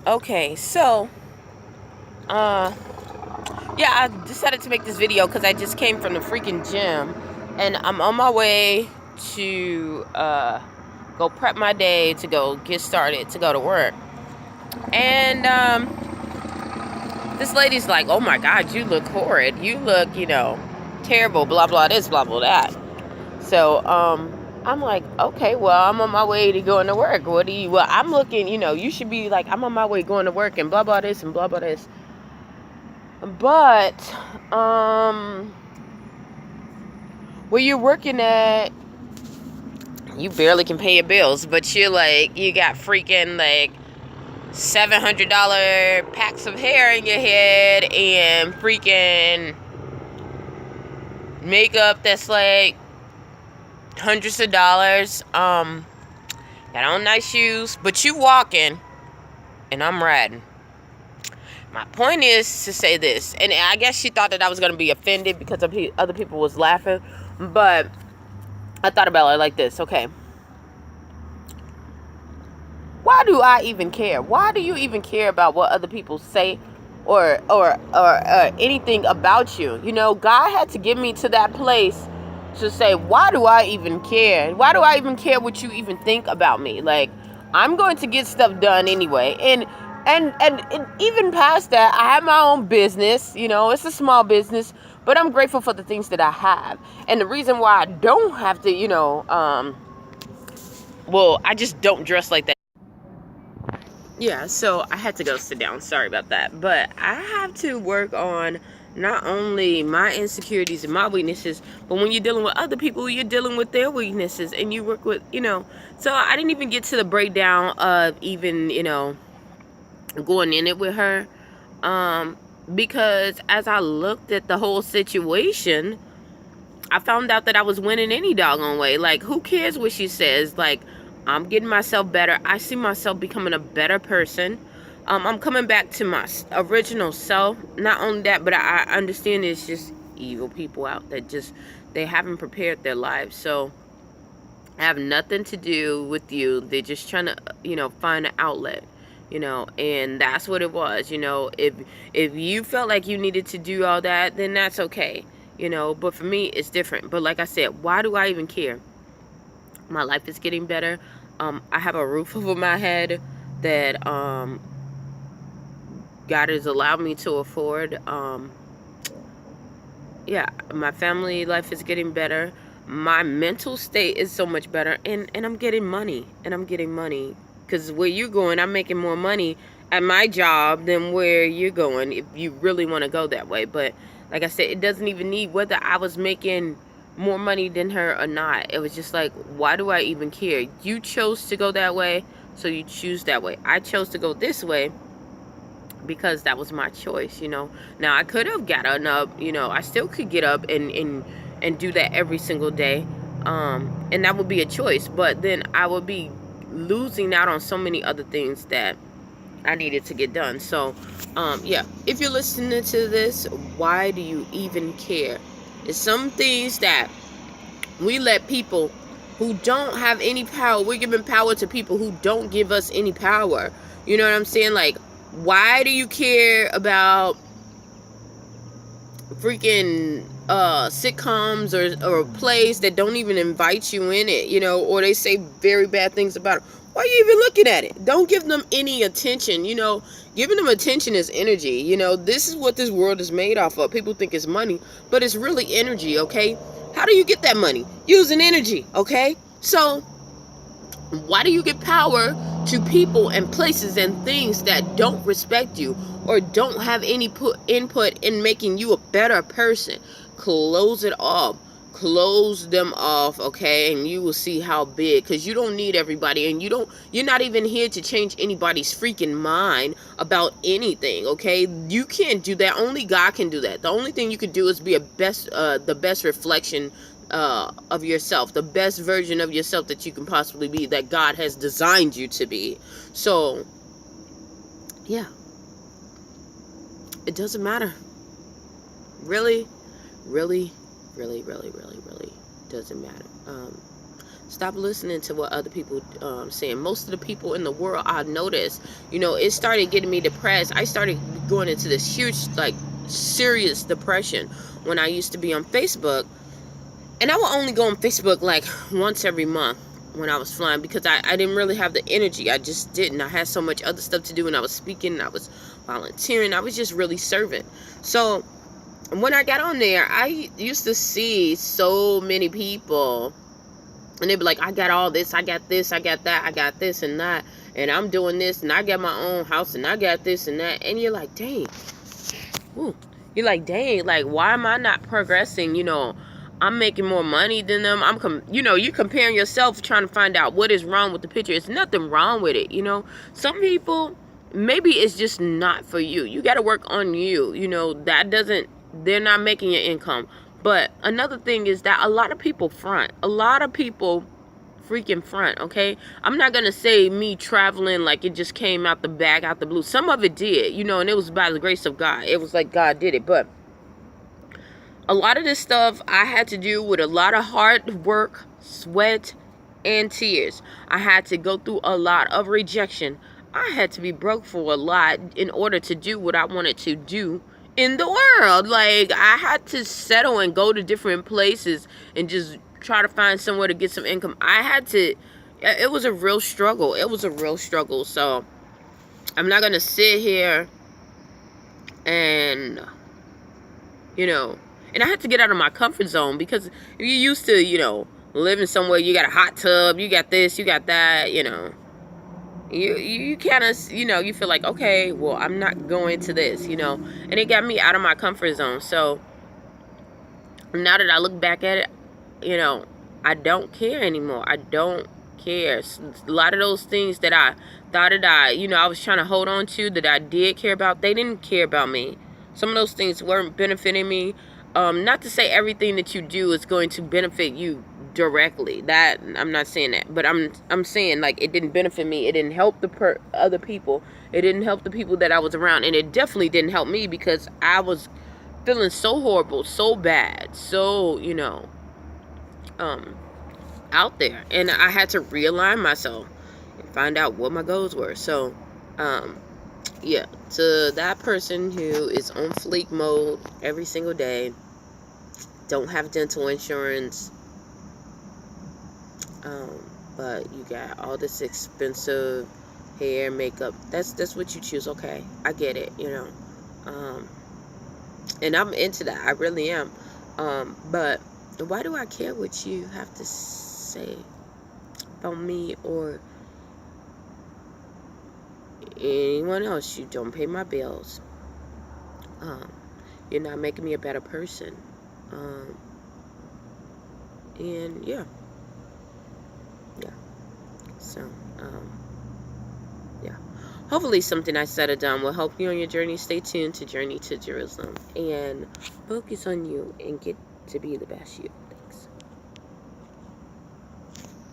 Okay, so, uh, yeah, I decided to make this video because I just came from the freaking gym, and I'm on my way to, go prep my day to go get started to go to work. And, this lady's like, oh my God, you look horrid. You look, terrible, blah, blah, this, blah, blah, that. So, I'm like, okay, well, I'm on my way to going to work. Well, I'm looking, you should be like, I'm on my way going to work and blah, blah, this and blah, blah, this. But, where you're working at, you barely can pay your bills, but you're like, you got freaking like $700 packs of hair in your head and freaking makeup that's like hundreds of dollars. Got on nice shoes, but you walking and I'm riding. My point is to say this, and I guess she thought that I was going to be offended because other people was laughing, but I thought about it like this. Okay, why do I even care? Why do you even care about what other people say or anything about you? God had to get me to that place to say, why do I even care? Why do I even care what you even think about me? Like, I'm going to get stuff done anyway. And even past that, I have my own business. It's a small business, but I'm grateful for the things that I have. And the reason why I don't have to, well, I just don't dress like that. Yeah, so I had to go sit down. Sorry about that. But I have to work on not only my insecurities and my weaknesses, but when you're dealing with other people, you're dealing with their weaknesses and you work with, So I didn't even get to the breakdown of even, going in it with her. Because as I looked at the whole situation, I found out that I was winning any doggone way. Like, who cares what she says? Like, I'm getting myself better. I see myself becoming a better person. I'm coming back to my original self. Not only that, but I understand it's just evil people out that they haven't prepared their lives. So, I have nothing to do with you. They're just trying to, find an outlet. And that's what it was. If you felt like you needed to do all that, then that's okay. But for me, it's different. But like I said, why do I even care? My life is getting better. I have a roof over my head that God has allowed me to afford. Yeah, my family life is getting better. My mental state is so much better, and I'm getting money, because where you're going, I'm making more money at my job than where you're going, if you really want to go that way. But like I said, it doesn't even need whether I was making more money than her or not. It was just like, why do I even care? You chose to go that way, so you choose that way. I chose to go this way because that was my choice. Now I could have gotten up, I still could get up and do that every single day, and that would be a choice, but then I would be losing out on so many other things that I needed to get done. So yeah, if you're listening to this, why do you even care? It's some things that we let people who don't have any power, we're giving power to people who don't give us any power. You know what I'm saying? Like, why do you care about freaking sitcoms or plays that don't even invite you in it, or they say very bad things about it? Why are you even looking at it? Don't give them any attention. Giving them attention is energy. This is what this world is made off of. People think it's money, but it's really energy. Okay, how do you get that money? Using energy. Okay, so why do you give power to people and places and things that don't respect you or don't have any input in making you a better person? Close it off. Close them off, okay? And you will see how big, because you don't need everybody, and you're not even here to change anybody's freaking mind about anything, okay? You can't do that. Only God can do that. The only thing you can do is be the best reflection of yourself, the best version of yourself that you can possibly be, that God has designed you to be. So yeah, it doesn't matter. Really, really, really, really, really, really doesn't matter. Stop listening to what other people saying. Most of the people in the world, I noticed, it started getting me depressed. I started going into this huge, like, serious depression when I used to be on Facebook. And I would only go on Facebook like once every month when I was flying, because I didn't really have the energy. I just didn't. I had so much other stuff to do, and I was speaking, I was volunteering, I was just really serving. So when I got on there, I used to see so many people, and they'd be like, I got all this, I got this, I got that, I got this and that, and I'm doing this, and I got my own house, and I got this and that. And you're like, dang. Ooh. You're like, dang, like, why am I not progressing? I'm making more money than them. You're comparing yourself, trying to find out what is wrong with the picture. It's nothing wrong with it. Some people, maybe it's just not for you. You got to work on you. They're not making your income. But another thing is that a lot of people front. A lot of people freaking front, okay? I'm not gonna say me traveling like it just came out the bag, out the blue. Some of it did, and it was by the grace of God. It was like God did it. But a lot of this stuff I had to do with a lot of hard work, sweat, and tears. I had to go through a lot of rejection. I had to be broke for a lot in order to do what I wanted to do in the world. Like, I had to settle and go to different places and just try to find somewhere to get some income. It was a real struggle. So I'm not going to sit here and, and I had to get out of my comfort zone, because if you're used to, living somewhere, you got a hot tub, you got this, you got that, you kind of, you feel like, okay, well, I'm not going to this, and it got me out of my comfort zone. So now that I look back at it, I don't care anymore. I don't care. A lot of those things that I thought that I was trying to hold on to, that I did care about, they didn't care about me. Some of those things weren't benefiting me. Not to say everything that you do is going to benefit you directly. That, I'm not saying that, but I'm saying, like, it didn't benefit me. It didn't help the other people. It didn't help the people that I was around, and it definitely didn't help me, because I was feeling so horrible, so bad, so out there, and I had to realign myself and find out what my goals were. So yeah, to that person who is on fleek mode every single day, don't have dental insurance, but you got all this expensive hair, makeup, that's what you choose. Okay, I get it, and I'm into that, I really am. But why do I care what you have to say about me or anyone else? You don't pay my bills. You're not making me a better person. And yeah. So, yeah. Hopefully something I said or done will help you on your journey. Stay tuned to Journey to Jerusalem, and focus on you and get to be the best you.